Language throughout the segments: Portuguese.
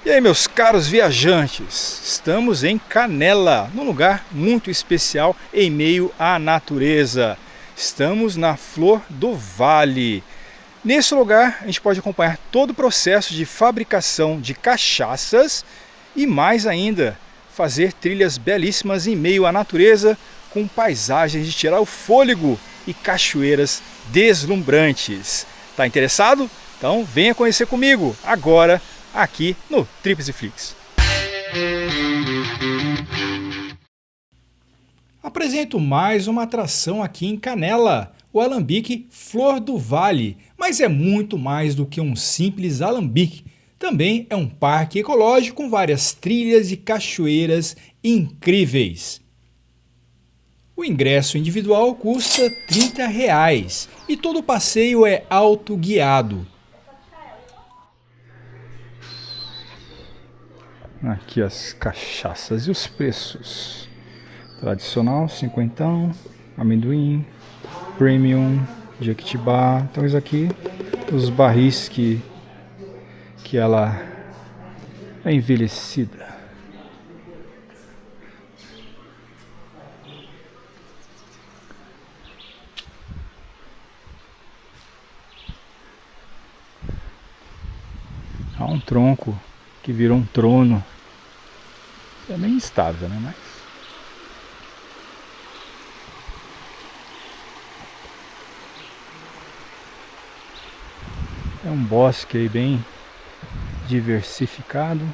E aí, meus caros viajantes, estamos em Canela, num lugar muito especial em meio à natureza. Estamos na Flor do Vale. Nesse lugar a gente pode acompanhar todo o processo de fabricação de cachaças e mais ainda, fazer trilhas belíssimas em meio à natureza com paisagens de tirar o fôlego e cachoeiras deslumbrantes. Tá interessado? Então venha conhecer comigo agora aqui no Trips e Flix. Apresento mais uma atração aqui em Canela, o Alambique Flor do Vale, mas é muito mais do que um simples alambique. Também é um parque ecológico com várias trilhas e cachoeiras incríveis. O ingresso individual custa R$30 e todo o passeio é autoguiado. Aqui as cachaças e os preços. Tradicional, 50, amendoim, premium, jequitibá. Então isso aqui, os barris que ela é envelhecida. Há um tronco que virou um trono. É bem instável, né? Mas é um bosque aí bem diversificado.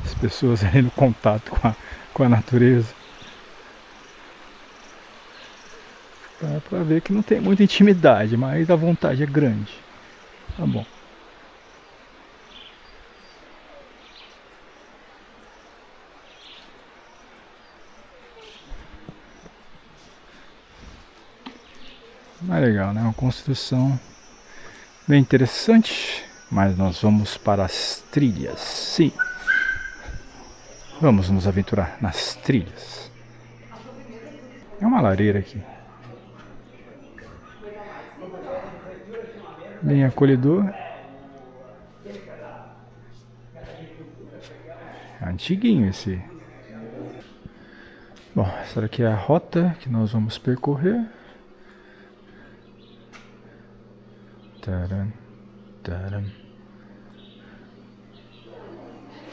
As pessoas aí no contato com a natureza. Dá pra ver que não tem muita intimidade, mas a vontade é grande. Tá bom. Mas legal, né? Uma construção bem interessante. Mas nós vamos para as trilhas. Sim. Vamos nos aventurar nas trilhas. É uma lareira aqui. Bem acolhedor. Antiguinho esse. Bom, essa daqui é a rota que nós vamos percorrer. Taram, taram.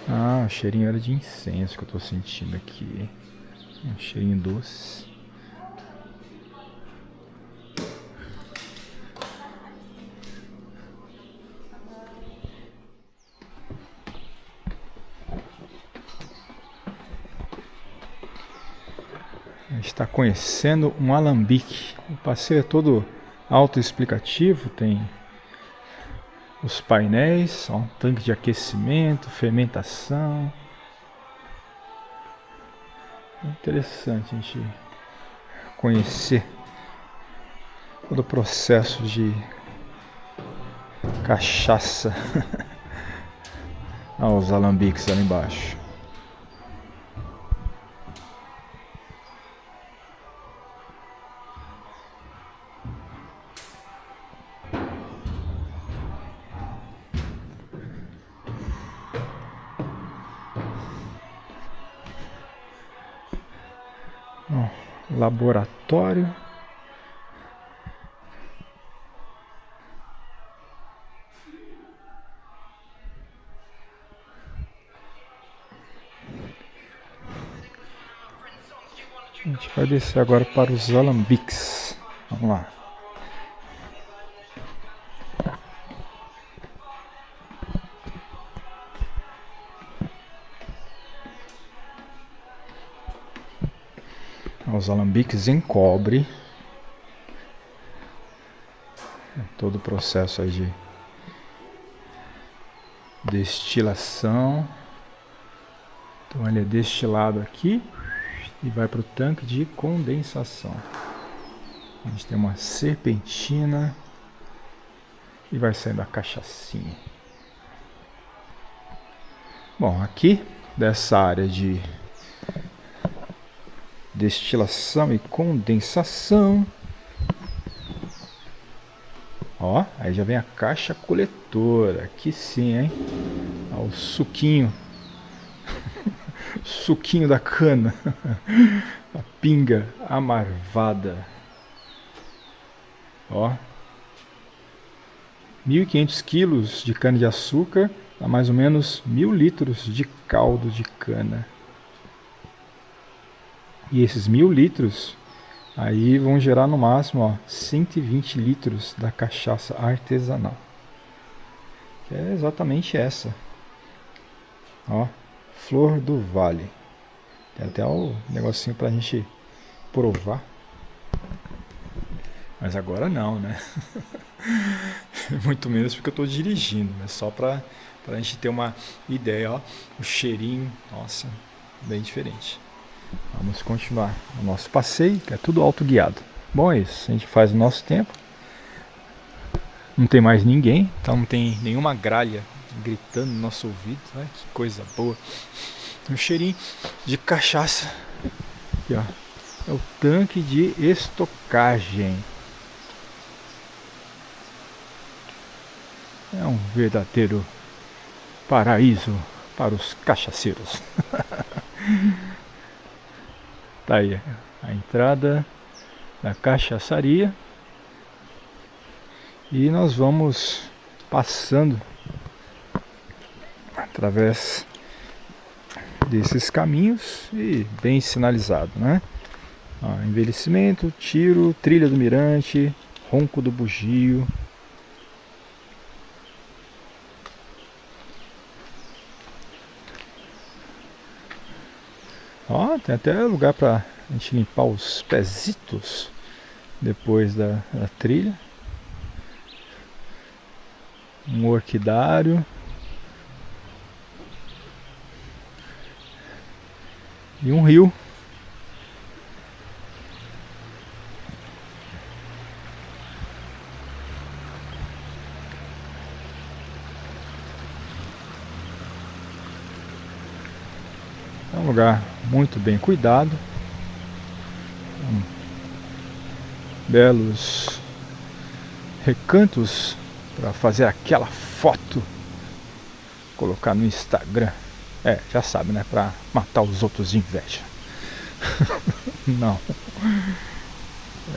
Ah, o cheirinho era de incenso que eu tô sentindo aqui. Um cheirinho doce. A gente está conhecendo um alambique. O passeio é todo autoexplicativo, tem os painéis, ó, um tanque de aquecimento, fermentação. É interessante a gente conhecer todo o processo de cachaça. Olha os alambiques ali embaixo. Laboratório. A gente vai descer agora para os alambiques. Vamos lá. Os alambiques em cobre. Todo o processo aí de destilação. Então ele é destilado aqui e vai para o tanque de condensação. A gente tem uma serpentina e vai saindo a cachaçinha. Bom, aqui dessa área de destilação e condensação. Ó, aí já vem a caixa coletora. Aqui sim, hein? Ó, o suquinho. Suquinho da cana. A pinga amarvada. Ó. 1.500 quilos de cana de açúcar. Dá mais ou menos 1.000 litros de caldo de cana. E esses 1.000 litros aí vão gerar no máximo, ó, 120 litros da cachaça artesanal. Que é exatamente essa. Ó, Flor do Vale. Tem até o negocinho pra gente provar. Mas agora não, né? Muito menos porque eu tô dirigindo, mas só pra gente ter uma ideia, ó. O cheirinho, nossa, bem diferente. Vamos continuar o nosso passeio, que é tudo autoguiado. Bom, é isso. A gente faz o nosso tempo. Não tem mais ninguém, então não tem nenhuma gralha gritando no nosso ouvido. Olha que coisa boa. Um cheirinho de cachaça. Aqui, ó. É o tanque de estocagem. É um verdadeiro paraíso para os cachaceiros. Tá aí a entrada da cachaçaria. E nós vamos passando através desses caminhos e bem sinalizado, né? Ó, envelhecimento, tiro, trilha do mirante, ronco do bugio. Ó, tem até lugar pra gente limpar os pezitos depois da trilha. Um orquidário. E um rio. É um lugar muito bem cuidado. Belos recantos para fazer aquela foto, colocar no Instagram. É, já sabe, né? Para matar os outros de inveja. Não.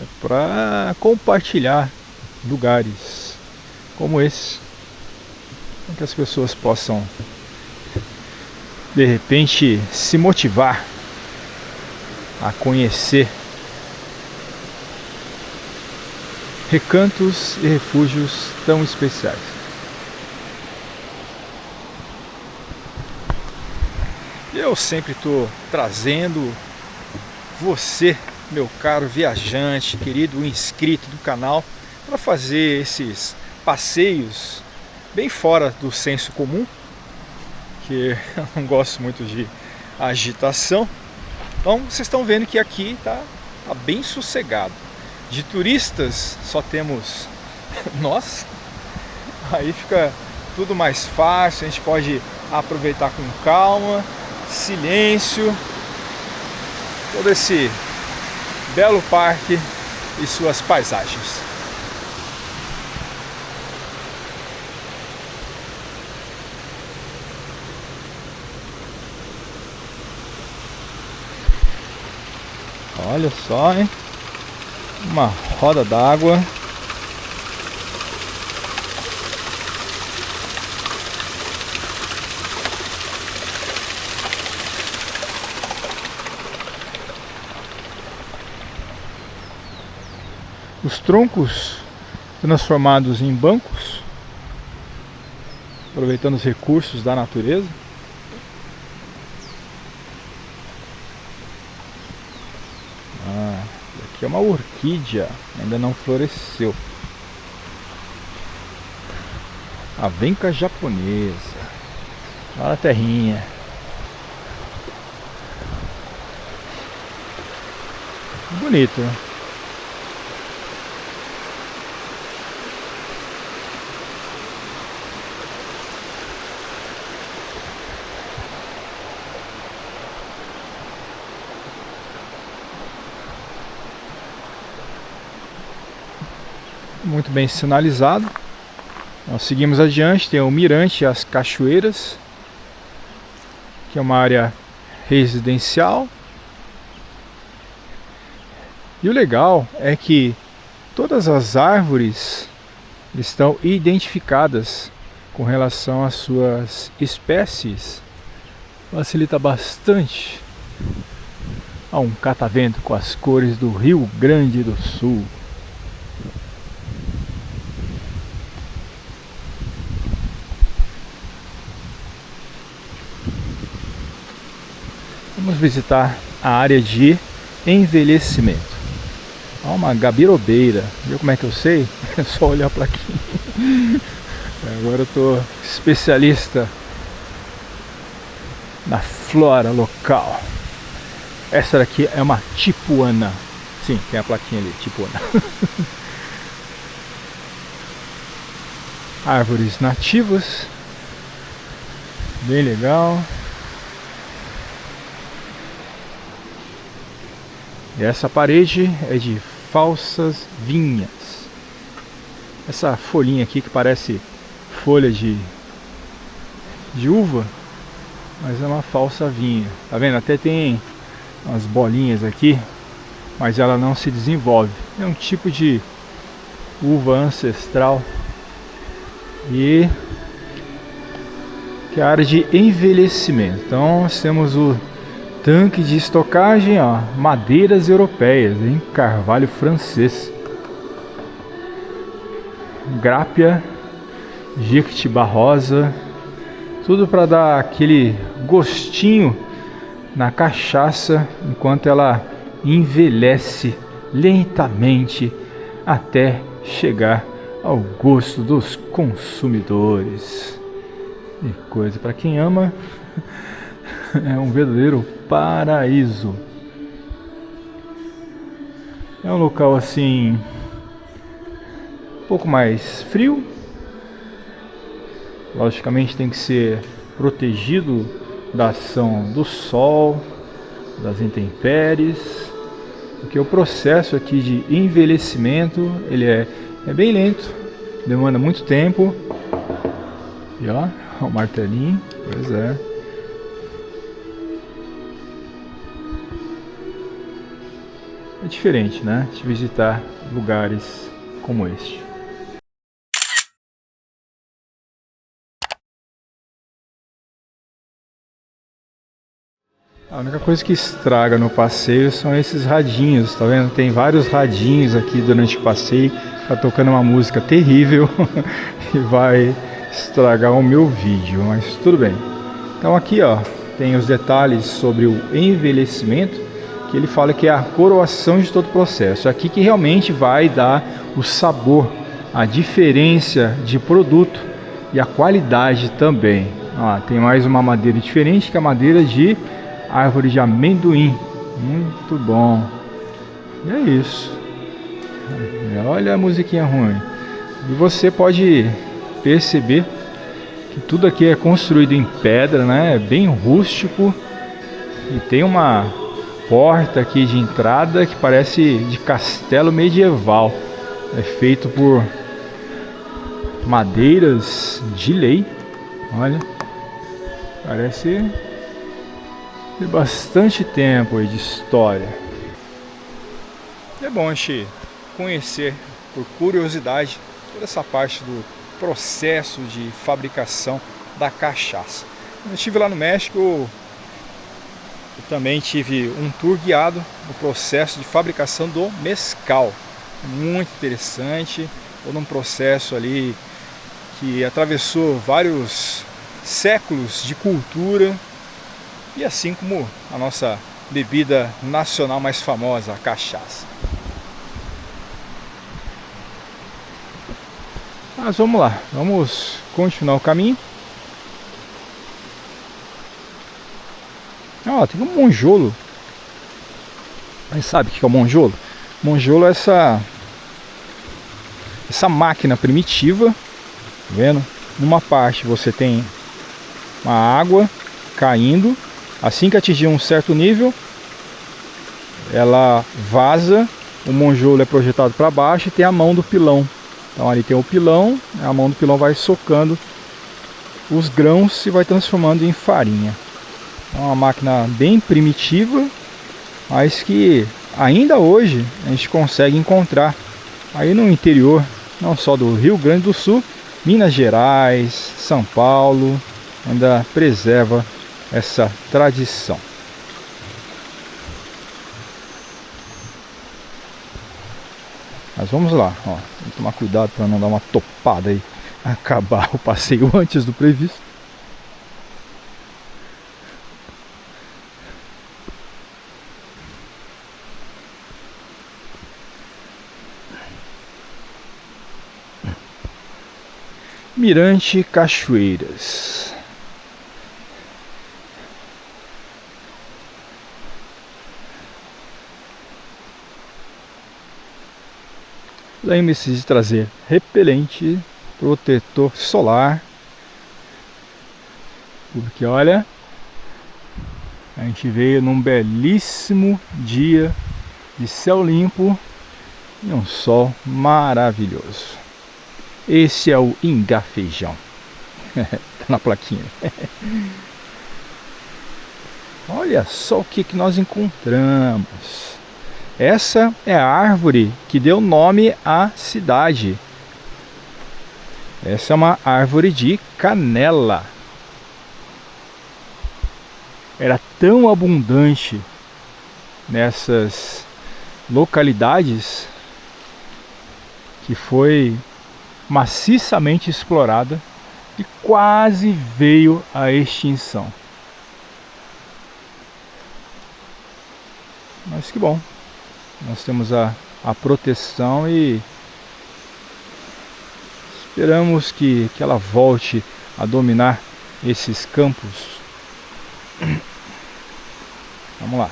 É para compartilhar lugares como esse, para que as pessoas possam de repente se motivar a conhecer recantos e refúgios tão especiais. Eu sempre estou trazendo você, meu caro viajante, querido inscrito do canal, para fazer esses passeios bem fora do senso comum, que eu não gosto muito de agitação. Então vocês estão vendo que aqui tá bem sossegado. De turistas só temos nós, aí fica tudo mais fácil, a gente pode aproveitar com calma, silêncio, todo esse belo parque e suas paisagens. Olha só, hein? Uma roda d'água. Os troncos transformados em bancos, aproveitando os recursos da natureza. Aqui é uma orquídea, ainda não floresceu. A venca japonesa. Olha a terrinha. Bonito, né? muito bem sinalizado. Nós seguimos adiante, tem o Mirante e as Cachoeiras, que é uma área residencial. E o legal é que todas as árvores estão identificadas com relação às suas espécies. Facilita bastante. Há um catavento com as cores do Rio Grande do Sul. Vamos visitar a área de envelhecimento. Há uma gabirobeira. Viu como é que eu sei? É só olhar a plaquinha. Agora eu estou especialista na flora local. Essa daqui é uma tipuana. Sim, tem a plaquinha ali, tipuana. Árvores nativas. Bem legal. E essa parede é de falsas vinhas. Essa folhinha aqui que parece folha de uva, mas é uma falsa vinha. Tá vendo? Até tem umas bolinhas aqui, mas ela não se desenvolve. É um tipo de uva ancestral. E que é a área de envelhecimento. Então nós temos o tanque de estocagem, ó, madeiras europeias, em carvalho francês, grápia, jequitibá rosa, tudo para dar aquele gostinho na cachaça enquanto ela envelhece lentamente até chegar ao gosto dos consumidores. Que coisa, para quem ama, é um verdadeiro paraíso. É um local assim um pouco mais frio. Logicamente tem que ser protegido da ação do sol, das intempéries, porque o processo aqui de envelhecimento ele é bem lento, demanda muito tempo. E ó, o martelinho, pois é. É diferente, né, de visitar lugares como este. A única coisa que estraga no passeio são esses radinhos, tá vendo? Tem vários radinhos aqui durante o passeio, tá tocando uma música terrível e vai estragar o meu vídeo, mas tudo bem. Então aqui ó, tem os detalhes sobre o envelhecimento, que ele fala que é a coroação de todo o processo. Aqui que realmente vai dar o sabor, a diferença de produto e a qualidade também. Ó, tem mais uma madeira diferente, que é a madeira de árvore de amendoim. Muito bom. E é isso. Olha a musiquinha ruim. E você pode perceber que tudo aqui é construído em pedra, né? É bem rústico. E tem uma porta aqui de entrada que parece de castelo medieval. É feito por madeiras de lei. Olha, parece ter bastante tempo aí de história. É bom a gente conhecer, por curiosidade, toda essa parte do processo de fabricação da cachaça. Quando eu estive lá no México, eu também tive um tour guiado no processo de fabricação do mezcal. Muito interessante, todo um processo ali que atravessou vários séculos de cultura, e assim como a nossa bebida nacional mais famosa, a cachaça. Mas vamos lá, vamos continuar o caminho. Ó, tem um monjolo. Mas sabe o que é o monjolo? Monjolo é essa máquina primitiva, tá vendo? Numa parte você tem uma água caindo. Assim que atingir um certo nível, ela vaza, o monjolo é projetado para baixo e tem a mão do pilão. Então ali tem o pilão, a mão do pilão vai socando os grãos e vai transformando em farinha. É uma máquina bem primitiva, mas que ainda hoje a gente consegue encontrar aí no interior, não só do Rio Grande do Sul, Minas Gerais, São Paulo, ainda preserva essa tradição. Mas vamos lá, ó. Tem que tomar cuidado para não dar uma topada aí, acabar o passeio antes do previsto. Mirante Cachoeiras. Lembre-se de trazer repelente, protetor solar, porque olha, a gente veio num belíssimo dia de céu limpo e um sol maravilhoso. Esse é o Ingafeijão. Tá na plaquinha. Olha só o que nós encontramos. Essa é a árvore que deu nome à cidade. Essa é uma árvore de canela. Era tão abundante nessas localidades que foi maciçamente explorada e quase veio à extinção. Mas que bom, nós temos a proteção e esperamos que ela volte a dominar esses campos. Vamos lá.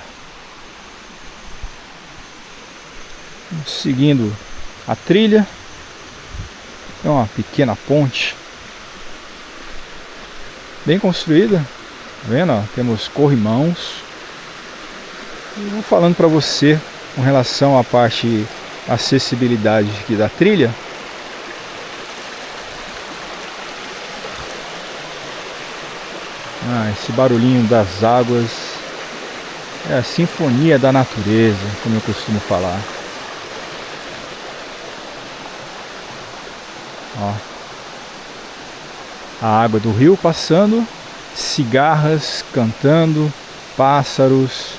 Vamos seguindo a trilha. É uma pequena ponte bem construída, tá vendo? Ó, temos corrimãos. E vou falando para você com relação à parte acessibilidade aqui da trilha. Esse barulhinho das águas é a sinfonia da natureza, como eu costumo falar. Ó, a água do rio passando, cigarras cantando, pássaros.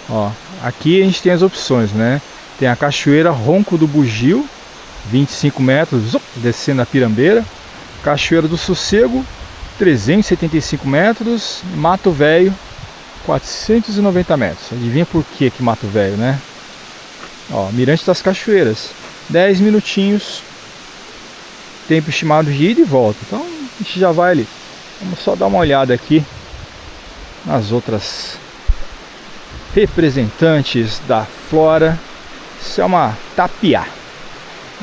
Ó, aqui a gente tem as opções, né? Tem a Cachoeira Ronco do Bugio, 25 metros, descendo a Pirambeira. Cachoeira do Sossego, 375 metros. Mato Velho, 490 metros. Adivinha por que Mato Velho, né? Ó, Mirante das Cachoeiras, 10 minutinhos. Tempo estimado de ida e volta. Então a gente já vai ali. Vamos só dar uma olhada aqui nas outras representantes da flora. Isso é uma tapiá.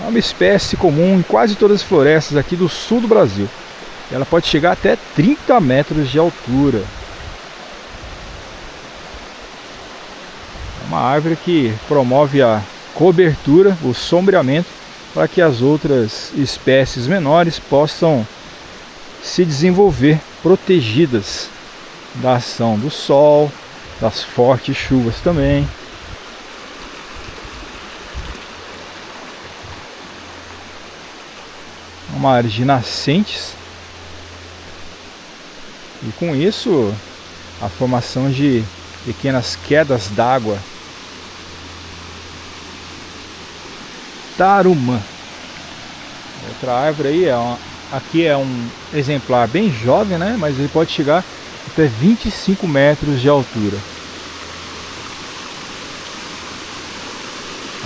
É uma espécie comum em quase todas as florestas aqui do sul do Brasil. Ela pode chegar até 30 metros de altura. É uma árvore que promove a cobertura, o sombreamento, para que as outras espécies menores possam se desenvolver protegidas da ação do sol, das fortes chuvas também. Uma área de nascentes e com isso a formação de pequenas quedas d'água. Tarumã, outra árvore aí, aqui é um exemplar bem jovem, né? Mas ele pode chegar até 25 metros de altura.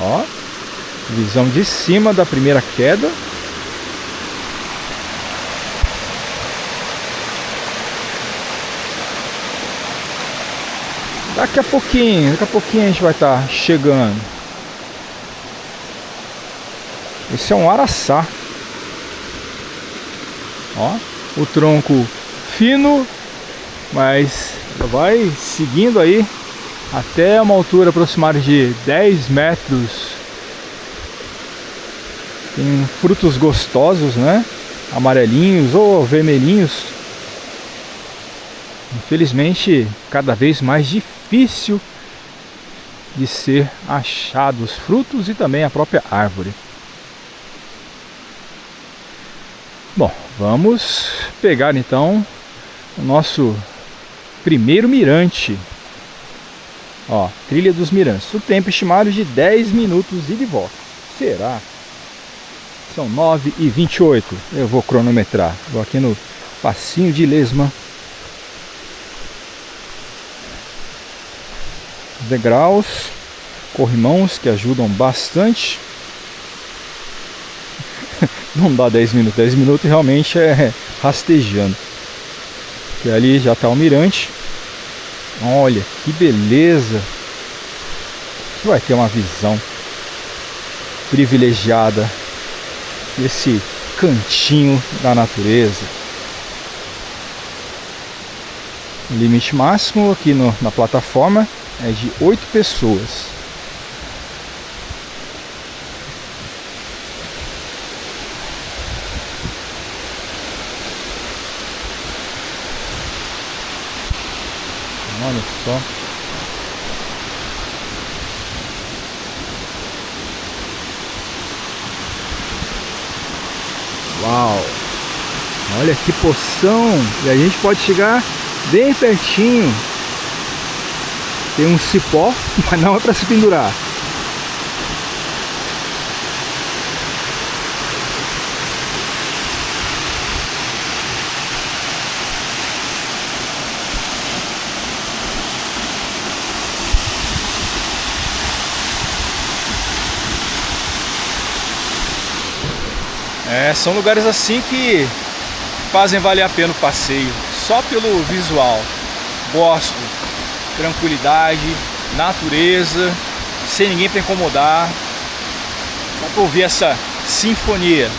Ó, visão de cima da primeira queda. Daqui a pouquinho a gente vai estar chegando. Esse é um araçá. Ó, o tronco fino, mas vai seguindo aí até uma altura aproximada de 10 metros. Tem frutos gostosos, né? Amarelinhos ou vermelhinhos. Infelizmente, cada vez mais difícil de ser achado os frutos e também a própria árvore. Bom, vamos pegar então o nosso primeiro mirante. Ó, Trilha dos Mirantes. O tempo estimado de 10 minutos e de volta. Será? São 9h28. Eu vou cronometrar. Vou aqui no Passinho de Lesma. Degraus, corrimãos que ajudam bastante. Não dá 10 minutos. 10 minutos realmente é rastejando. E ali já está o mirante. Olha que beleza. Você vai ter uma visão privilegiada desse cantinho da natureza. O limite máximo aqui na plataforma é de 8 pessoas. Olha só. Uau! Olha que poção! E a gente pode chegar bem pertinho. Tem um cipó, mas não é para se pendurar. São lugares assim que fazem valer a pena o passeio, só pelo visual. Gosto, tranquilidade, natureza, sem ninguém para incomodar. Dá para ouvir essa sinfonia.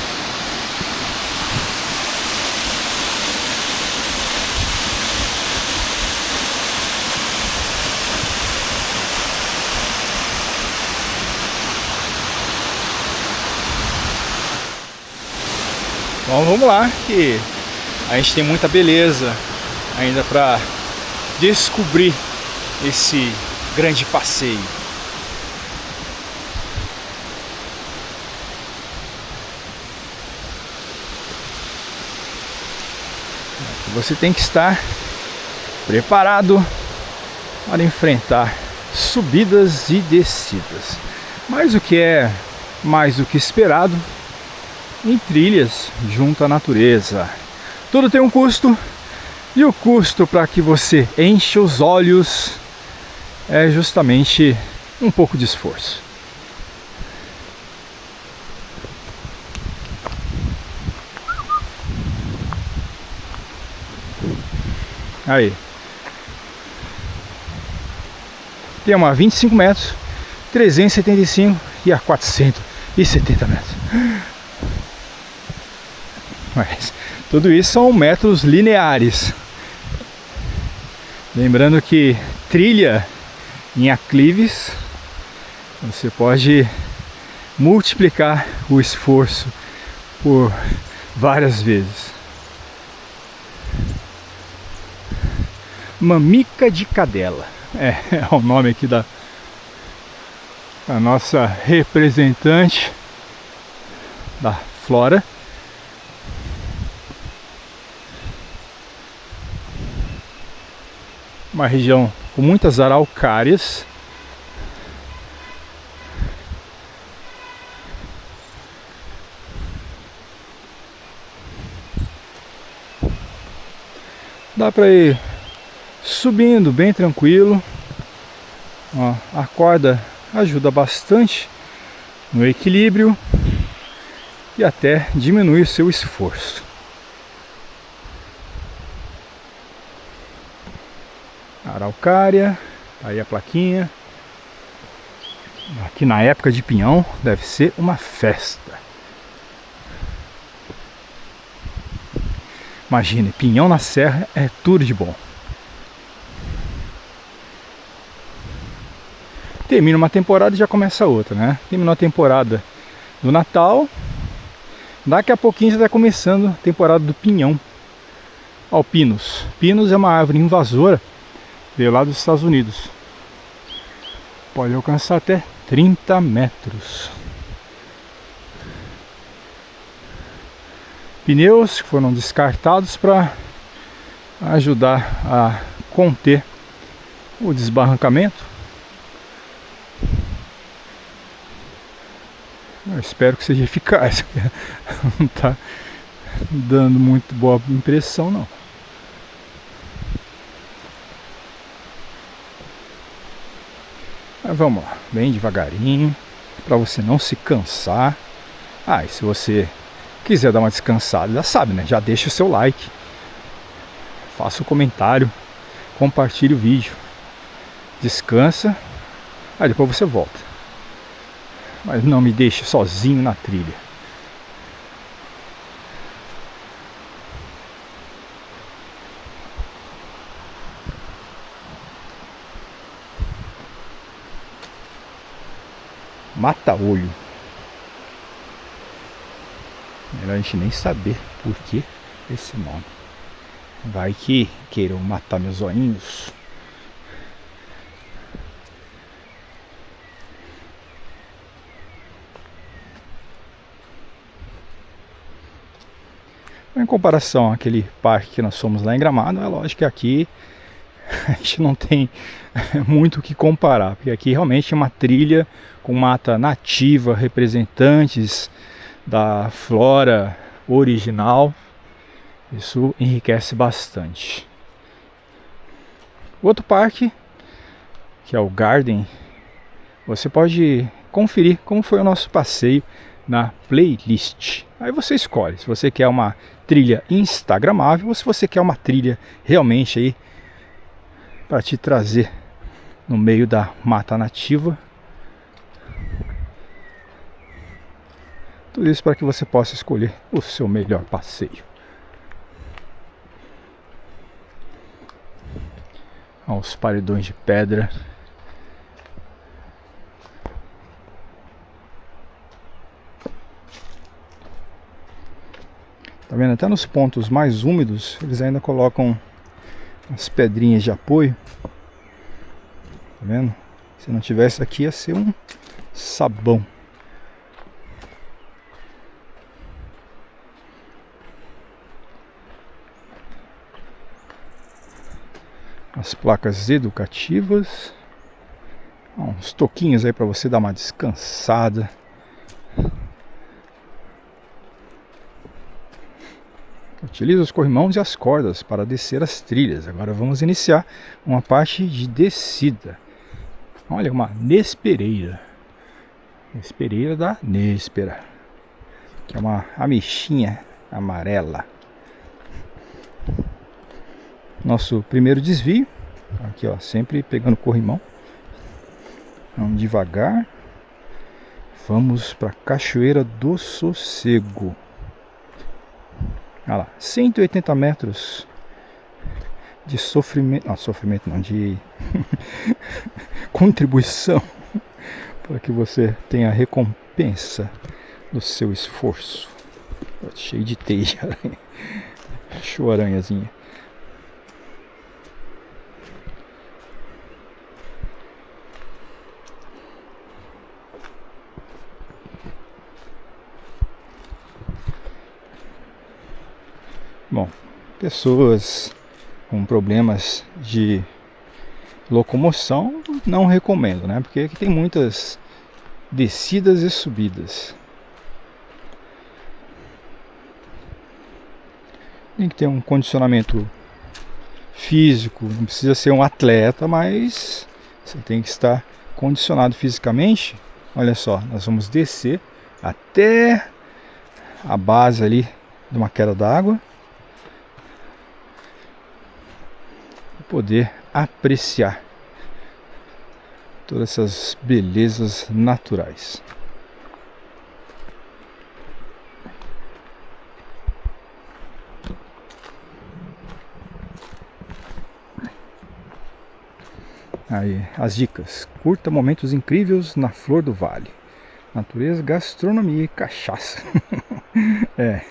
Então vamos lá, que a gente tem muita beleza ainda para descobrir esse grande passeio. Você tem que estar preparado para enfrentar subidas e descidas. Mas o que é mais do que esperado em trilhas junto à natureza. Tudo tem um custo, e o custo para que você enche os olhos é justamente um pouco de esforço. Aí. Tem uma a 25 metros, 375 e a 470 metros. Mas tudo isso são metros lineares. Lembrando que trilha em aclives, você pode multiplicar o esforço por várias vezes. Mamica de Cadela é o nome aqui da nossa representante da flora. Uma região com muitas araucárias. Dá para ir subindo bem tranquilo. Ó, a corda ajuda bastante no equilíbrio e até diminui o seu esforço. Araucária, aí a plaquinha. Aqui na época de pinhão deve ser uma festa. Imagine, pinhão na serra é tudo de bom. termina uma temporada e já começa outra, né? Terminou a temporada do Natal, daqui a pouquinho já está começando a temporada do pinhão. Ó, o Pinus. Pinus é uma árvore invasora, veio lá dos Estados Unidos. Pode alcançar até 30 metros. Pneus que foram descartados para ajudar a conter o desbarrancamento. Eu espero que seja eficaz. Não está dando muito boa impressão, não. Mas vamos lá, bem devagarinho, para você não se cansar. E se você quiser dar uma descansada, já sabe, né? Já deixa o seu like, faça o comentário, compartilhe o vídeo, descansa, aí depois você volta. Mas não me deixe sozinho na trilha. Mata-olho. Melhor a gente nem saber por que esse nome. Vai que queiram matar meus olhinhos. Em comparação àquele parque que nós fomos lá em Gramado, é lógico que aqui a gente não tem muito o que comparar, porque aqui realmente é uma trilha com mata nativa, representantes da flora original. Isso enriquece bastante. Outro parque, que é o Garden, você pode conferir como foi o nosso passeio na playlist. Aí você escolhe se você quer uma trilha instagramável ou se você quer uma trilha realmente aí para te trazer no meio da mata nativa. Tudo isso para que você possa escolher o seu melhor passeio. Os paredões de pedra. Tá vendo? Até nos pontos mais úmidos eles ainda colocam as pedrinhas de apoio. Tá vendo? Se não tivesse aqui ia ser um sabão. As placas educativas. Uns toquinhos aí para você dar uma descansada. Utilize os corrimãos e as cordas para descer as trilhas. Agora vamos iniciar uma parte de descida. Olha, uma nespereira. Nespereira da Néspera, que é uma ameixinha amarela. Nosso primeiro desvio. Aqui, ó, sempre pegando corrimão. Vamos devagar. Vamos para a Cachoeira do Sossego. Olha lá, 180 metros de sofrimento. Não, sofrimento não, de contribuição para que você tenha a recompensa do seu esforço. Cheio de teia de aranha. Show aranhazinha. Bom, pessoas com problemas de locomoção não recomendo, né? Porque aqui tem muitas descidas e subidas. Tem que ter um condicionamento físico, não precisa ser um atleta, mas você tem que estar condicionado fisicamente. Olha só, nós vamos descer até a base ali de uma queda d'água. Poder apreciar todas essas belezas naturais. Aí, as dicas. Curta momentos incríveis na Flor do Vale. Natureza, gastronomia e cachaça. É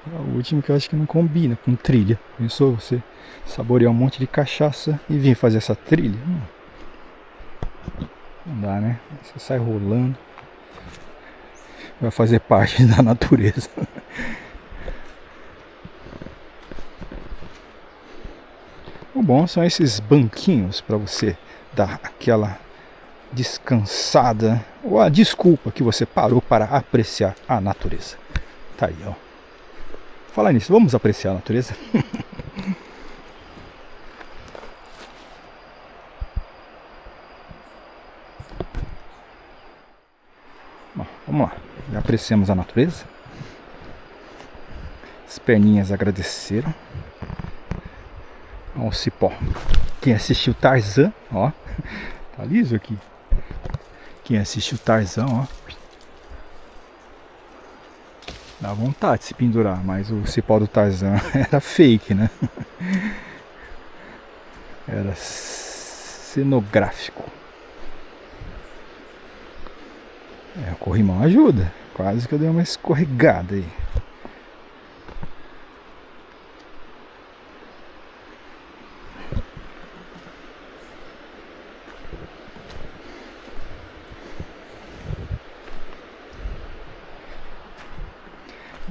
o último que eu acho que não combina com trilha. Pensou você saborear um monte de cachaça e vir fazer essa trilha? Não dá, né? Você sai rolando. Vai fazer parte da natureza. O bom são esses banquinhos para você dar aquela descansada, ou a desculpa que você parou para apreciar a natureza. Tá aí, ó. Falar nisso, vamos apreciar a natureza? Bom, vamos lá, já apreciamos a natureza. As perninhas agradeceram. Olha o cipó. Quem assistiu Tarzan, ó, tá liso aqui. Quem assistiu Tarzan, ó, dá vontade de se pendurar, mas o cipó do Tarzan era fake, né? Era cenográfico. O corrimão ajuda. Quase que eu dei uma escorregada aí.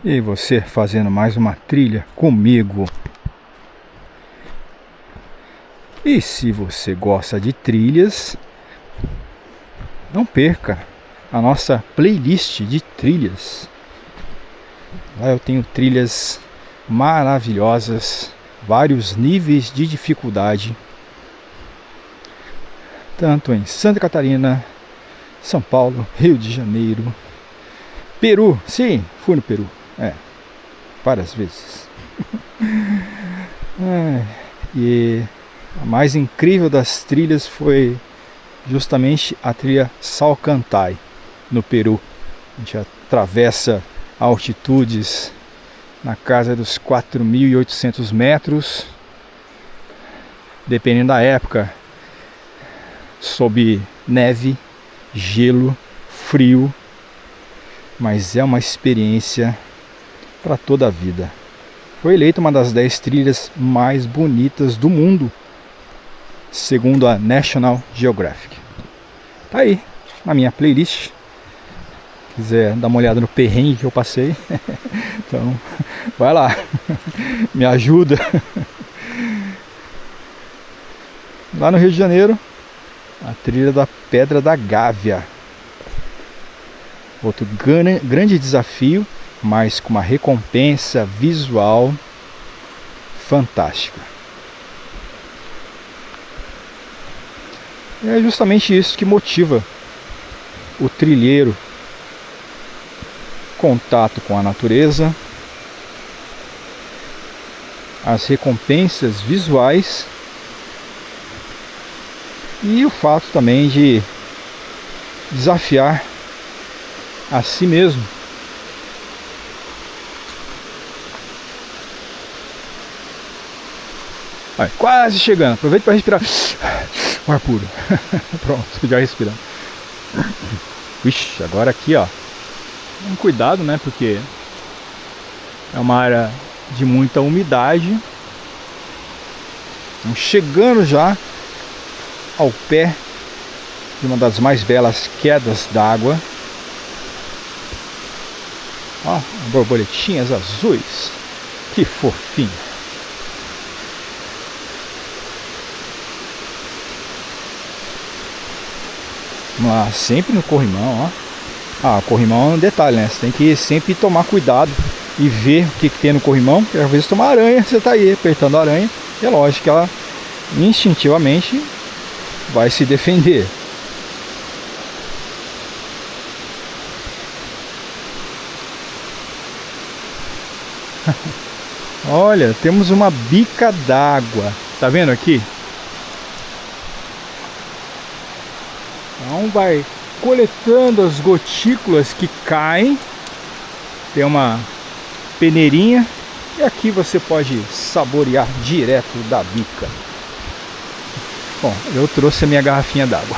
E você fazendo mais uma trilha comigo. E se você gosta de trilhas, não perca a nossa playlist de trilhas. Lá eu tenho trilhas maravilhosas, vários níveis de dificuldade, tanto em Santa Catarina, São Paulo, Rio de Janeiro, Peru. Sim, fui no Peru. Várias vezes. E a mais incrível das trilhas foi justamente a trilha Salcantay, no Peru. A gente atravessa altitudes na casa dos 4.800 metros, dependendo da época, sob neve, gelo, frio, mas é uma experiência para toda a vida. Foi eleita uma das 10 trilhas mais bonitas do mundo, segundo a National Geographic. Tá aí na minha playlist. Quiser dar uma olhada no perrengue que eu passei, então vai lá, me ajuda. Lá no Rio de Janeiro, a trilha da Pedra da Gávea. Outro grande desafio, mas com uma recompensa visual fantástica. É justamente isso que motiva o trilheiro: contato com a natureza, as recompensas visuais e o fato também de desafiar a si mesmo. Vai, quase chegando. Aproveita para respirar o ar puro. Pronto, já respirando. Ixi, agora aqui, ó, um cuidado, né? Porque é uma área de muita umidade. Estamos chegando já ao pé de uma das mais belas quedas d'água. Ó, borboletinhas azuis. Que fofinho. Vamos lá, sempre no corrimão, ó. O corrimão é um detalhe, né? Você tem que sempre tomar cuidado e ver o que tem no corrimão, porque às vezes tem uma aranha, você tá aí apertando a aranha, e é lógico que ela instintivamente vai se defender. Olha, temos uma bica d'água. Tá vendo aqui? Então vai coletando as gotículas que caem. Tem uma peneirinha. E aqui você pode saborear direto da bica. Bom, eu trouxe a minha garrafinha d'água.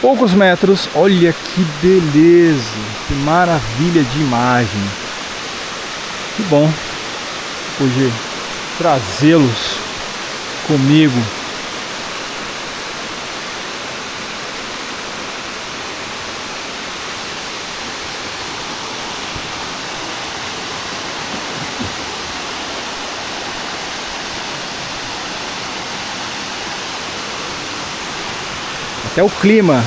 Poucos metros, olha que beleza, que maravilha de imagem. Que bom poder trazê-los comigo. Até o clima,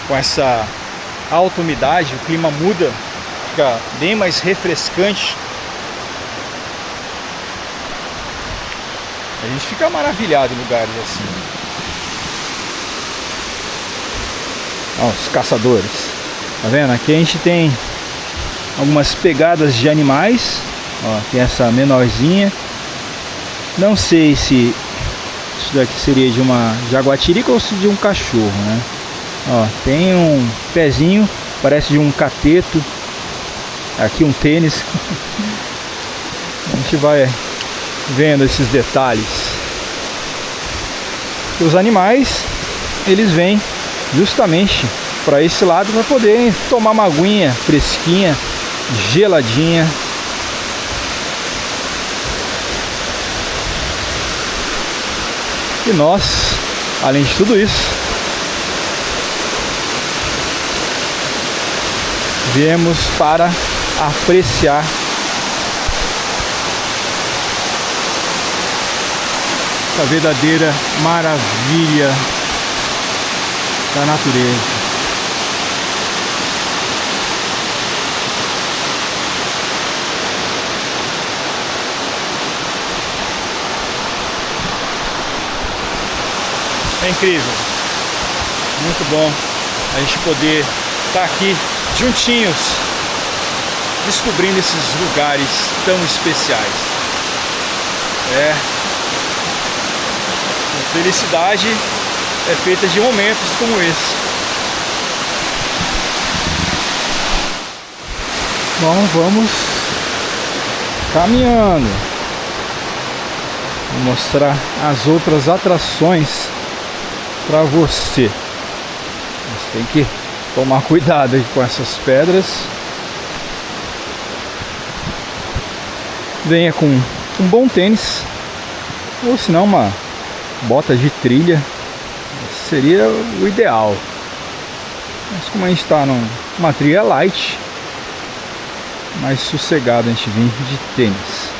com essa alta umidade, o clima muda, fica bem mais refrescante. A gente fica maravilhado em lugares assim. Ó, os caçadores. Tá vendo? Aqui a gente tem algumas pegadas de animais. Ó, tem essa menorzinha. Não sei se isso daqui seria de uma jaguatirica ou se de um cachorro, né? Ó, tem um pezinho, parece de um cateto. Aqui um tênis. A gente vai vendo esses detalhes. E os animais, eles vêm justamente para esse lado para poderem tomar uma aguinha fresquinha, geladinha. E nós, além de tudo isso, viemos para apreciar a verdadeira maravilha da natureza. É incrível, muito bom a gente poder estar aqui juntinhos, descobrindo esses lugares tão especiais. A felicidade é feita de momentos como esse. Bom, vamos caminhando. Vou mostrar as outras atrações para você. Você tem que tomar cuidado aí com essas pedras. Venha com um bom tênis, ou se não uma bota de trilha, seria o ideal. Mas como a gente está numa trilha light, mais sossegado, a gente vem de tênis.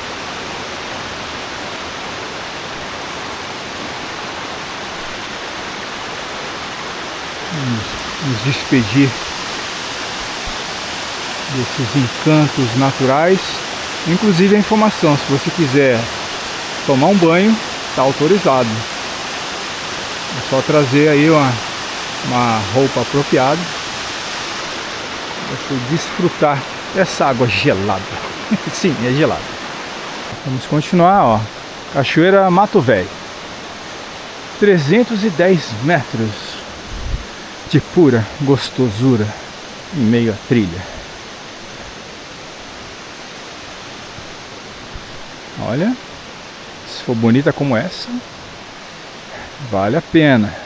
Nos despedir desses encantos naturais. Inclusive a informação, se você quiser tomar um banho, está autorizado. É só trazer aí uma roupa apropriada para você desfrutar dessa água gelada. Sim, é gelada. Vamos continuar, ó. Cachoeira Mato Velho. 310 metros de pura gostosura em meio à trilha. Olha, se for bonita como essa, vale a pena.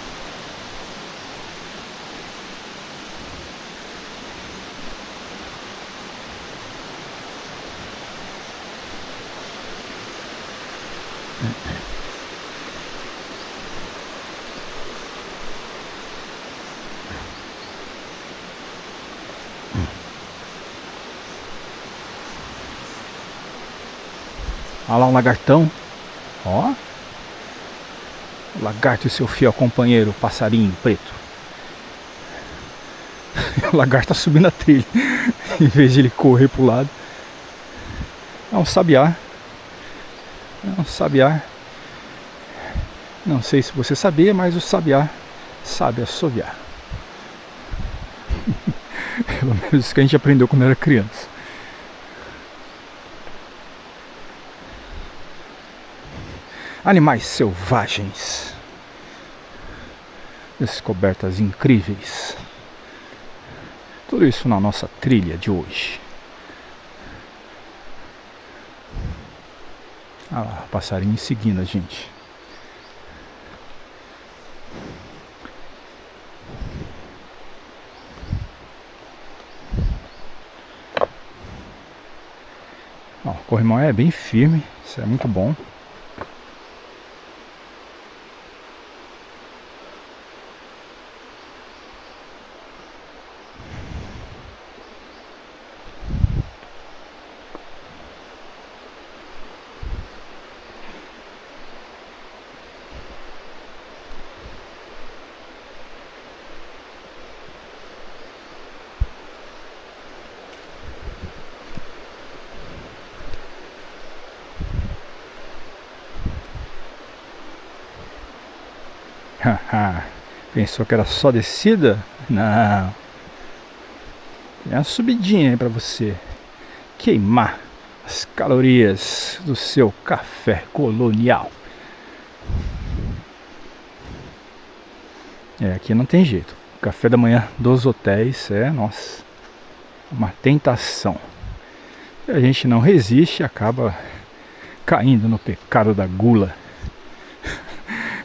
Olha lá um lagartão. Ó. O lagarto e seu fiel companheiro, o passarinho preto. O lagarto tá subindo a trilha. Em vez de ele correr pro lado. É um sabiá. É um sabiá. Não sei se você sabia, mas o sabiá sabe assoviar. Pelo menos isso que a gente aprendeu quando era criança. Animais selvagens, descobertas incríveis, tudo isso na nossa trilha de hoje. Ah lá, passarinho seguindo a gente. Ó, o corrimão é bem firme, isso é muito bom. Pensou que era só descida? Não. Tem uma subidinha aí pra você queimar as calorias do seu café colonial. Aqui não tem jeito. O café da manhã dos hotéis é, nossa, uma tentação. E a gente não resiste e acaba caindo no pecado da gula.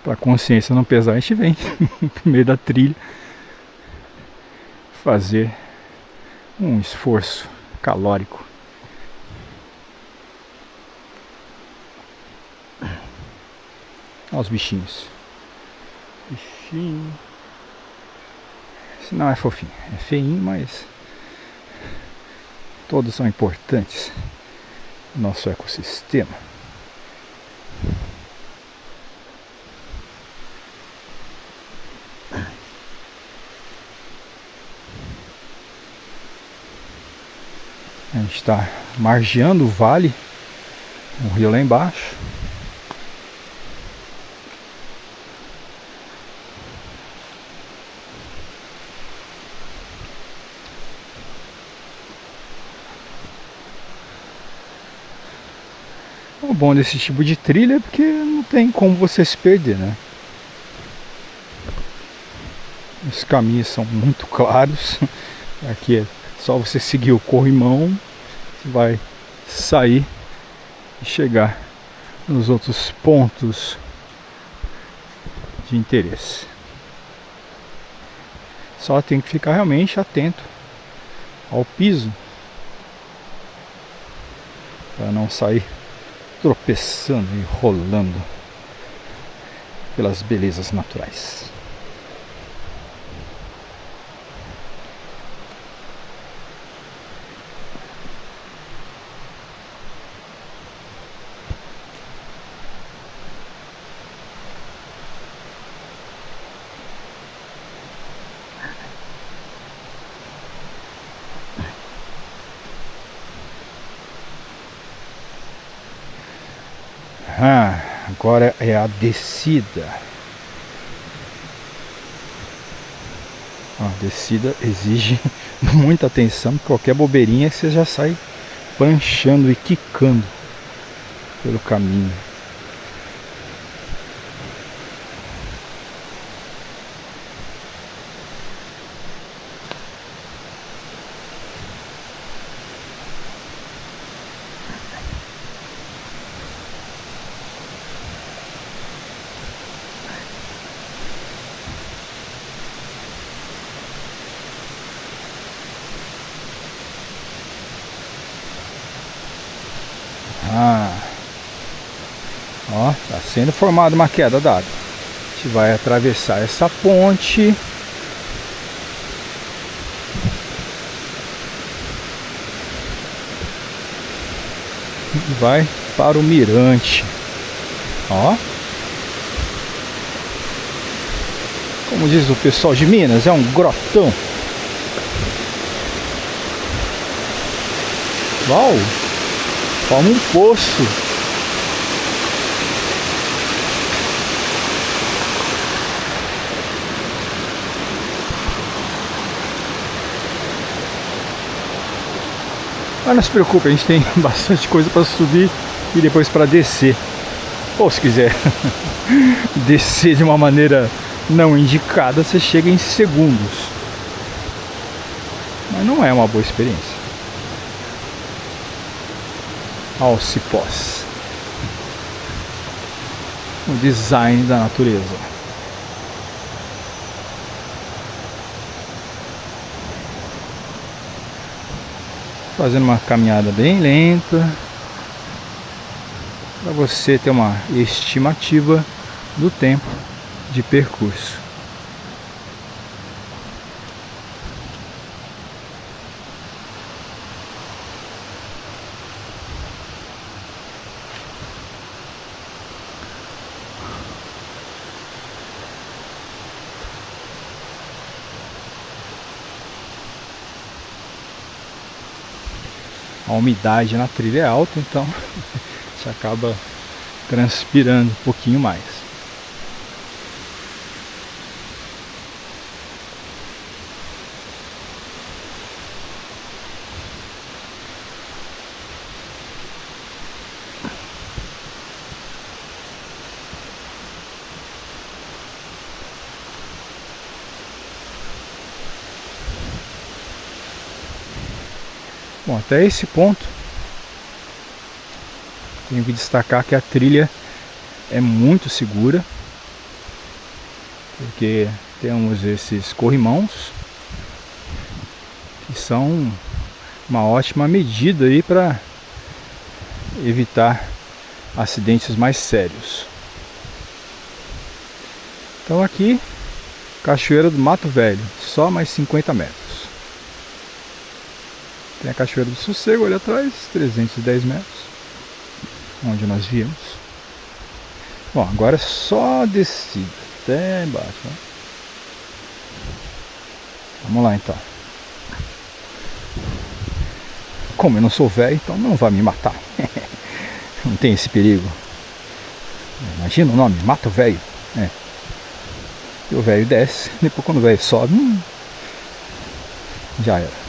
Para a consciência não pesar, a gente vem no meio da trilha fazer um esforço calórico. Olha os bichinhos. Bichinho. Esse não é fofinho, é feinho, mas todos são importantes no nosso ecossistema. A gente está margeando o vale, o rio lá embaixo. O bom desse tipo de trilha é porque não tem como você se perder, né? Os caminhos são muito claros. Aqui é só você seguir o corrimão, você vai sair e chegar nos outros pontos de interesse. Só tem que ficar realmente atento ao piso para não sair tropeçando e rolando pelas belezas naturais. Agora é a descida. A descida exige muita atenção. Qualquer bobeirinha você já sai pranchando e quicando pelo caminho. Ó, tá sendo formada uma queda d'água. A gente vai atravessar essa ponte. E vai para o mirante. Ó. Como diz o pessoal de Minas, é um grotão. Uau! Forma um poço. Mas não se preocupe, a gente tem bastante coisa para subir e depois para descer. Ou se quiser descer de uma maneira não indicada, você chega em segundos. Mas não é uma boa experiência. Aos cipós. o design da natureza. Fazendo uma caminhada bem lenta, para você ter uma estimativa do tempo de percurso. A umidade na trilha é alta, então você acaba transpirando um pouquinho mais. Bom, até esse ponto tenho que destacar que a trilha é muito segura, porque temos esses corrimãos que são uma ótima medida aí para evitar acidentes mais sérios. Então aqui, Cachoeira do Mato Velho, só mais 50 metros. Tem a Cachoeira do Sossego ali atrás, 310 metros, onde nós viemos. Bom, agora é só descida até embaixo, né? Vamos lá então. Como eu não sou velho, então não vai me matar. Não tem esse perigo. Imagina o nome, Mato Velho. É. E o velho desce, depois quando o velho sobe, já era.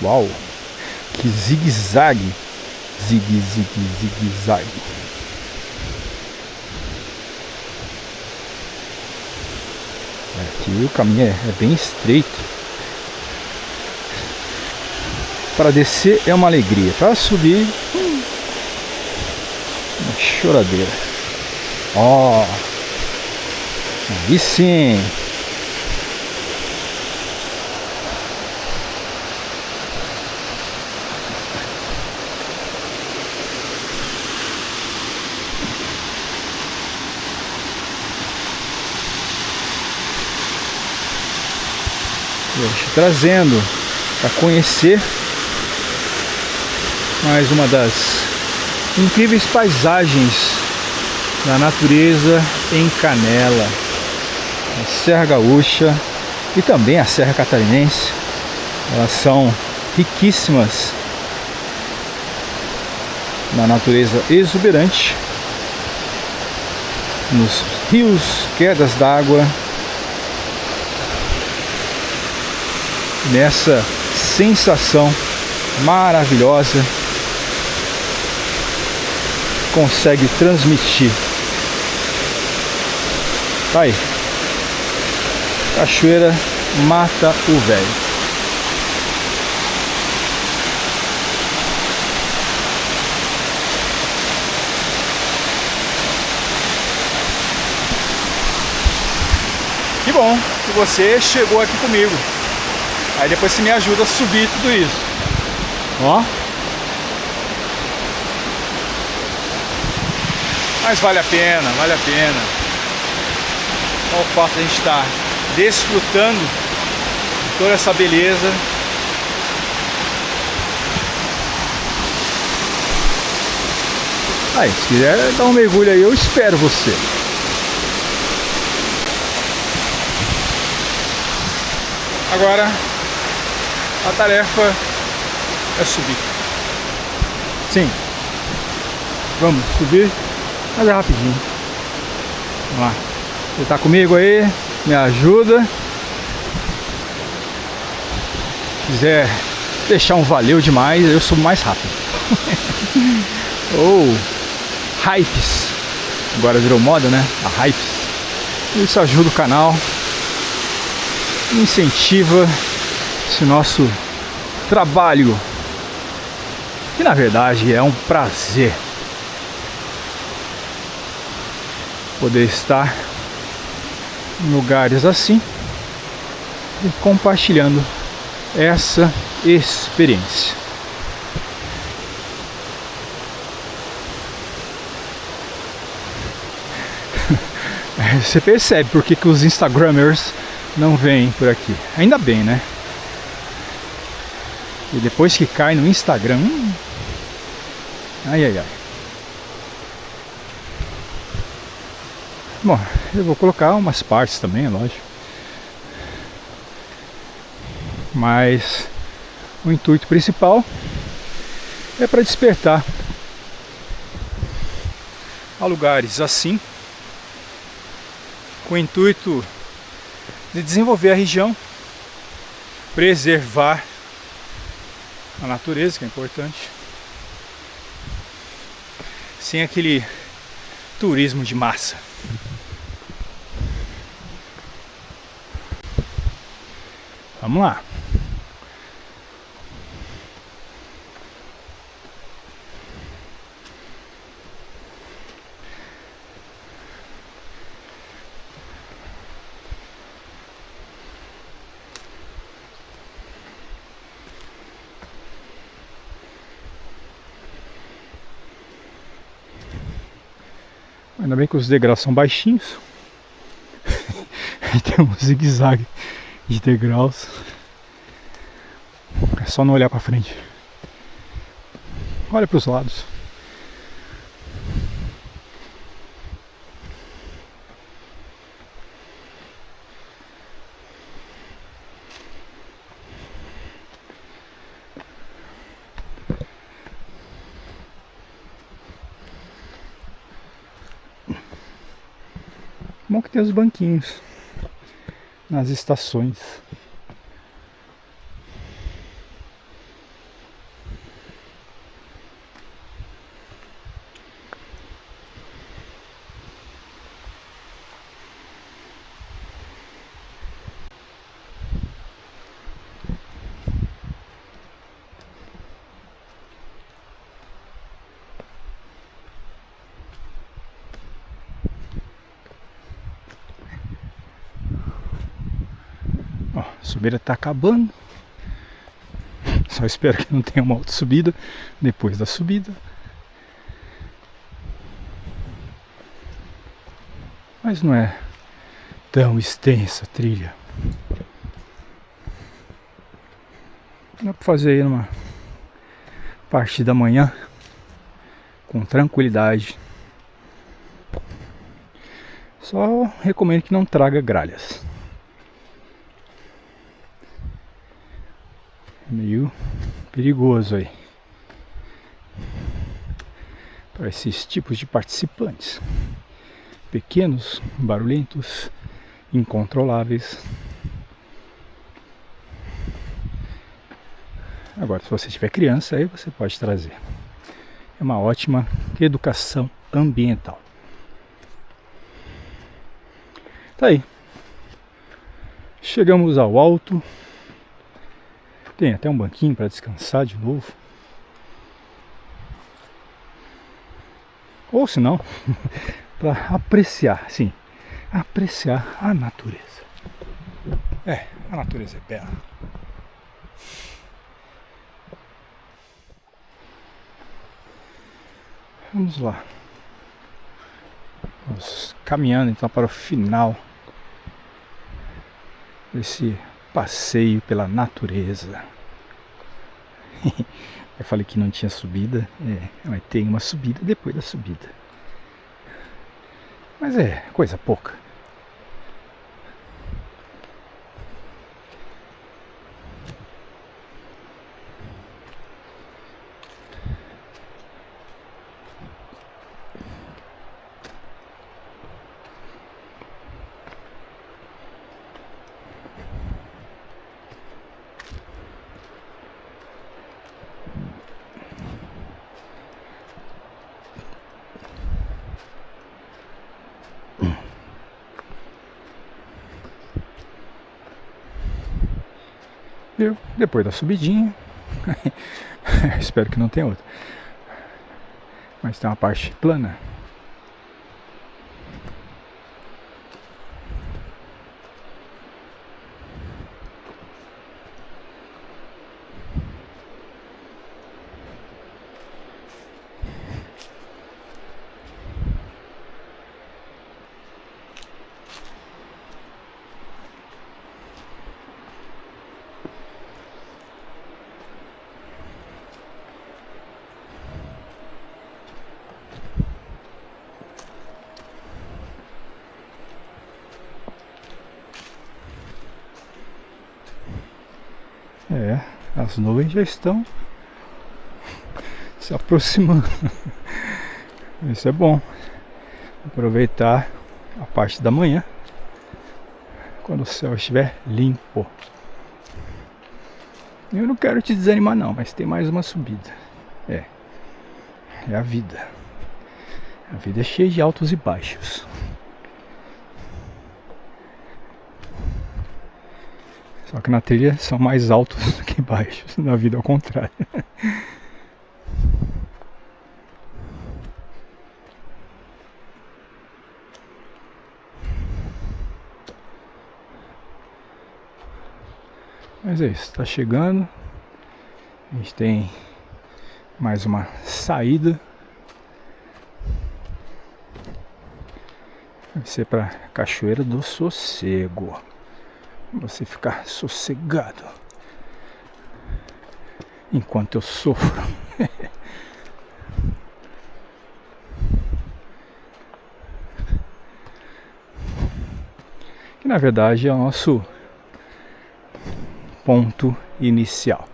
Uau! Que zigue-zague! Zigue-zague. Aqui o caminho é bem estreito. Para descer é uma alegria. Para subir, uma choradeira. Ó! Aí sim! Trazendo para conhecer mais uma das incríveis paisagens da natureza em Canela, a Serra Gaúcha e também a Serra Catarinense. Elas são riquíssimas na natureza exuberante, nos rios, quedas d'água, nessa sensação maravilhosa consegue transmitir. Tá aí, Cachoeira Mata o Velho. Que bom que você chegou aqui comigo. Aí depois você me ajuda a subir tudo isso. Ó. Mas vale a pena, vale a pena. Olha o fato de a gente estar desfrutando de toda essa beleza. Aí, se quiser dar um mergulho aí, eu espero você. Agora a tarefa é subir. Sim, vamos subir, mas é rapidinho. Vamos lá. Você tá comigo aí? Me ajuda. Se quiser deixar um valeu demais, eu sou mais rápido. Ou hypes, agora virou moda, né? A hypes. Isso ajuda o canal, incentiva esse nosso trabalho, que na verdade é um prazer. poder estar em lugares assim e compartilhando essa experiência. Você percebe por que os Instagramers não vêm por aqui. Ainda bem, né? E depois que cai no Instagram, ai ai ai. Bom, eu vou colocar umas partes também, é lógico. Mas o intuito principal é para despertar a lugares assim, com o intuito de desenvolver a região, preservar a natureza, que é importante, sem aquele turismo de massa. Vamos lá. Ainda bem que os degraus são baixinhos. Aí tem um zigue-zague de degraus. É só não olhar para frente. Olha para os lados. Bom que tem os banquinhos nas estações. Ó, a subida tá acabando. Só espero que não tenha uma outra subida depois da subida. Mas não é tão extensa a trilha. Dá pra fazer aí numa parte da manhã com tranquilidade. Só recomendo que não traga gralhas. Meio perigoso aí para esses tipos de participantes. Pequenos, barulhentos, incontroláveis. Agora, se você tiver criança, aí você pode trazer. É uma ótima educação ambiental. Tá aí. Chegamos ao alto. Tem até um banquinho para descansar de novo. Ou se não, para apreciar, sim, apreciar a natureza. É, a natureza é bela. Vamos lá. Vamos caminhando então para o final desse passeio pela natureza. Eu falei que não tinha subida, mas tem uma subida depois da subida. Mas é coisa pouca. Viu? Depois da subidinha. Espero que não tenha outra. Mas tem uma parte plana. É, as nuvens já estão se aproximando. Isso é bom. Aproveitar a parte da manhã, quando o céu estiver limpo. Eu não quero te desanimar não, mas tem mais uma subida. É a vida. A vida é cheia de altos e baixos. Só que na trilha são mais altos do que baixos. Na vida ao contrário. Mas é isso, tá chegando. A gente tem mais uma saída. Vai ser pra Cachoeira do Sossego. Você ficar sossegado enquanto eu sofro. Que na verdade é o nosso ponto inicial.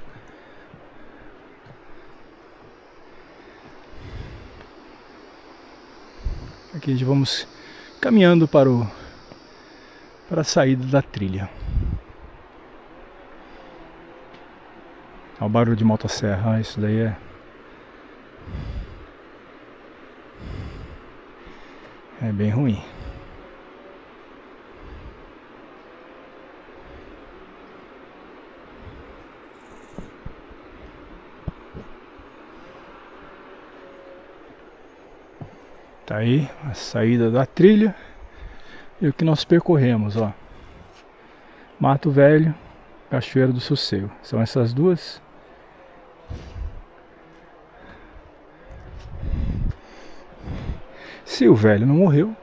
Aqui já vamos caminhando para a saída da trilha. Olha o barulho de motosserra, isso daí é bem ruim. Tá aí a saída da trilha e o que nós percorremos, ó. Mato Velho, Cachoeira do Sossego. São essas duas. Se o velho não morreu,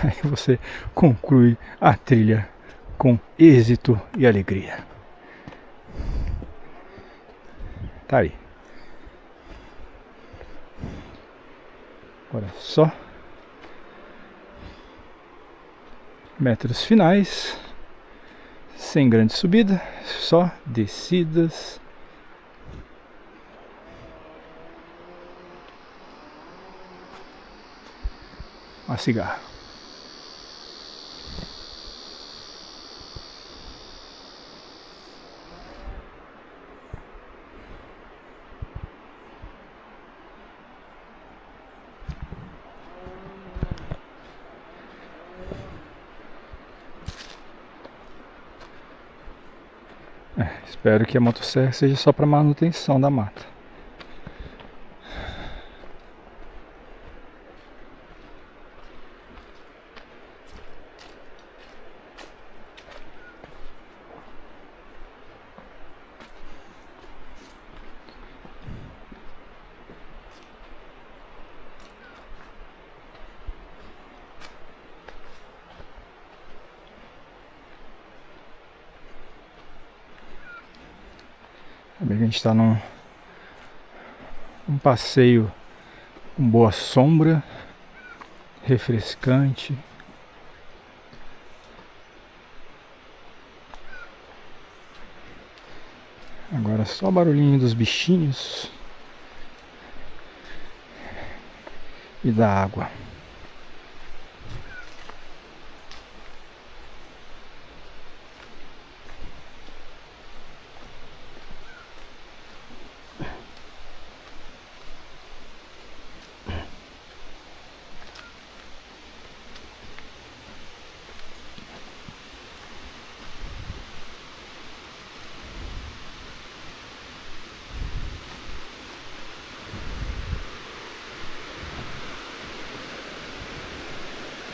aí você conclui a trilha com êxito e alegria. Tá aí. Agora só metros finais, sem grande subida, só descidas. Uma cigarra. Espero que a motosserra seja só para manutenção da mata. A gente está num passeio com boa sombra, refrescante. Agora só o barulhinho dos bichinhos e da água.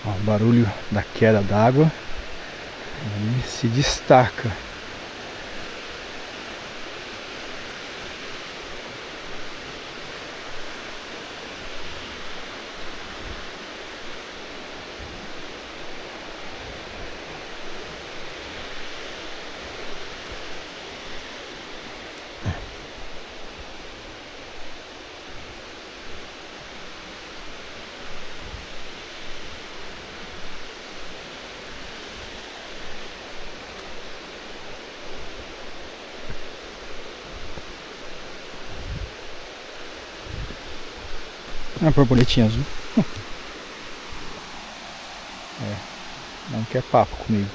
Ó, o barulho da queda d'água se destaca. Uma borboletinha azul. É, não quer papo comigo.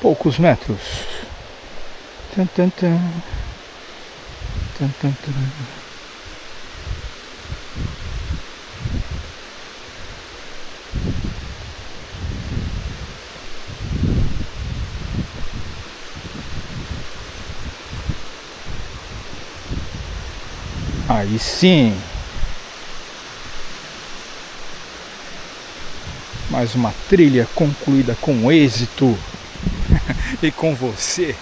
Poucos metros. Tan, tan, tan. Tan, tan, tan. Aí sim. Mais uma trilha concluída com êxito. E com você,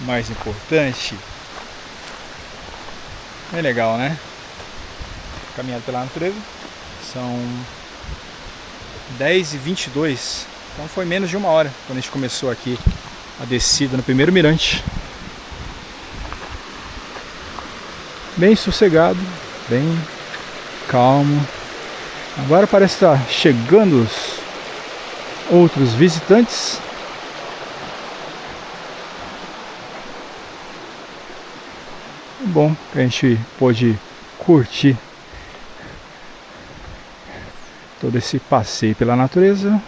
mais importante. É legal, né? Caminhada pela natureza. São 10h22. Então foi menos de uma hora quando a gente começou aqui a descida no primeiro mirante. Bem sossegado, bem calmo. Agora parece estar chegando os outros visitantes. Bom, que a gente pôde curtir todo esse passeio pela natureza.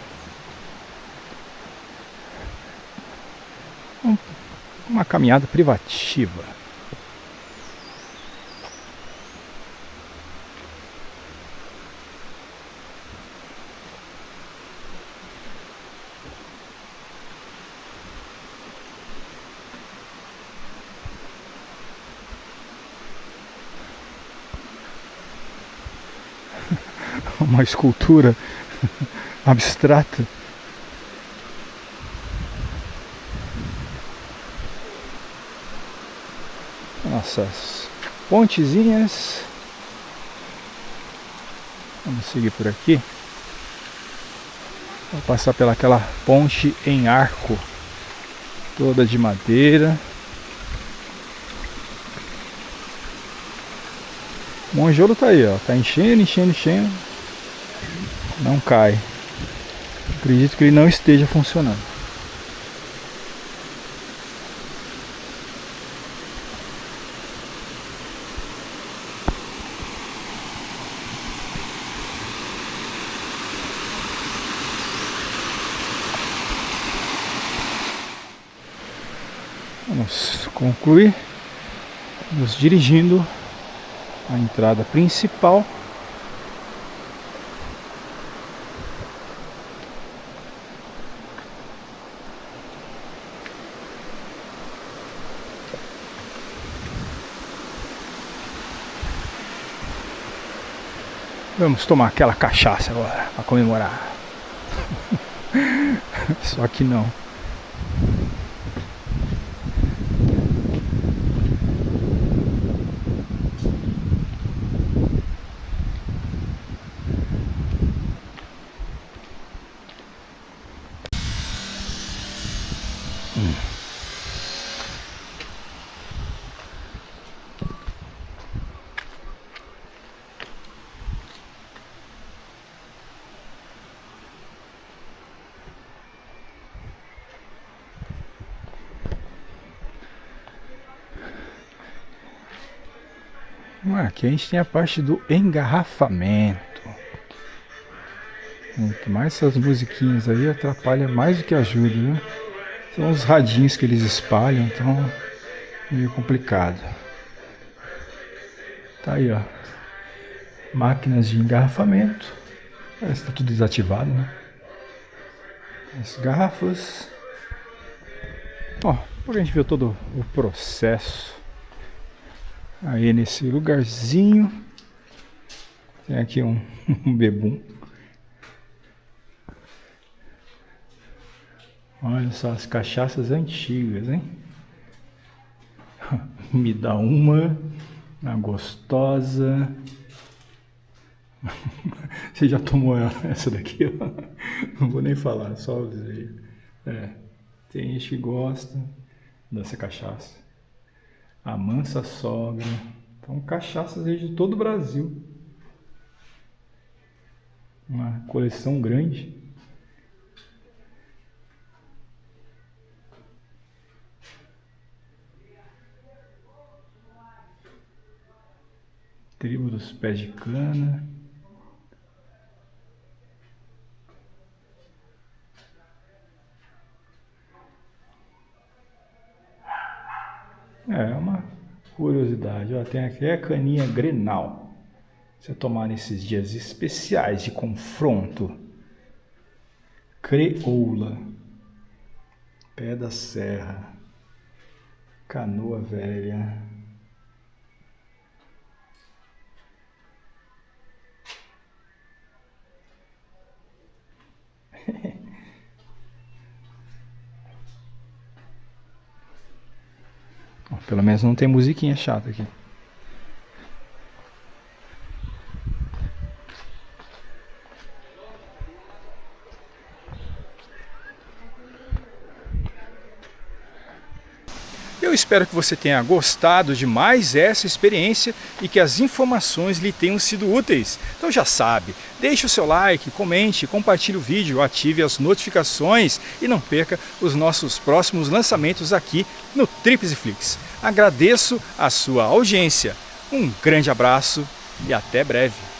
Uma caminhada privativa. Uma escultura abstrata. Nossas pontezinhas. Vamos seguir por aqui. Vou passar pelaquela ponte em arco, toda de madeira. O monjolo tá aí, ó, tá enchendo, enchendo, enchendo. Não cai. Acredito que ele não esteja funcionando. Vamos concluir nos dirigindo à entrada principal. Vamos tomar aquela cachaça agora para comemorar. Só que não. Aqui a gente tem a parte do engarrafamento. Que mais essas musiquinhas aí atrapalham mais do que ajudam, né? São os radinhos que eles espalham, então meio complicado. Tá aí, ó. Máquinas de engarrafamento. Parece que tá tudo desativado, né? As garrafas. Ó, a gente viu todo o processo. Aí nesse lugarzinho tem aqui um bebum. Olha só as cachaças antigas, hein? Me dá uma gostosa. Você já tomou essa daqui? Não vou nem falar, só dizer. Tem gente que gosta. dessa cachaça. A Mansa Sogra. Então, cachaças aí de todo o Brasil. Uma coleção grande. Tribo dos Pés de Cana. É uma curiosidade. Ó, tem aqui a caninha Grenal. Você tomar nesses dias especiais de confronto. Creoula. Pé da Serra. Canoa Velha. Pelo menos não tem musiquinha chata aqui. Eu espero que você tenha gostado de mais essa experiência e que as informações lhe tenham sido úteis. Então já sabe, deixe o seu like, comente, compartilhe o vídeo, ative as notificações e não perca os nossos próximos lançamentos aqui no Trips e Flix. Agradeço a sua audiência, um grande abraço e até breve.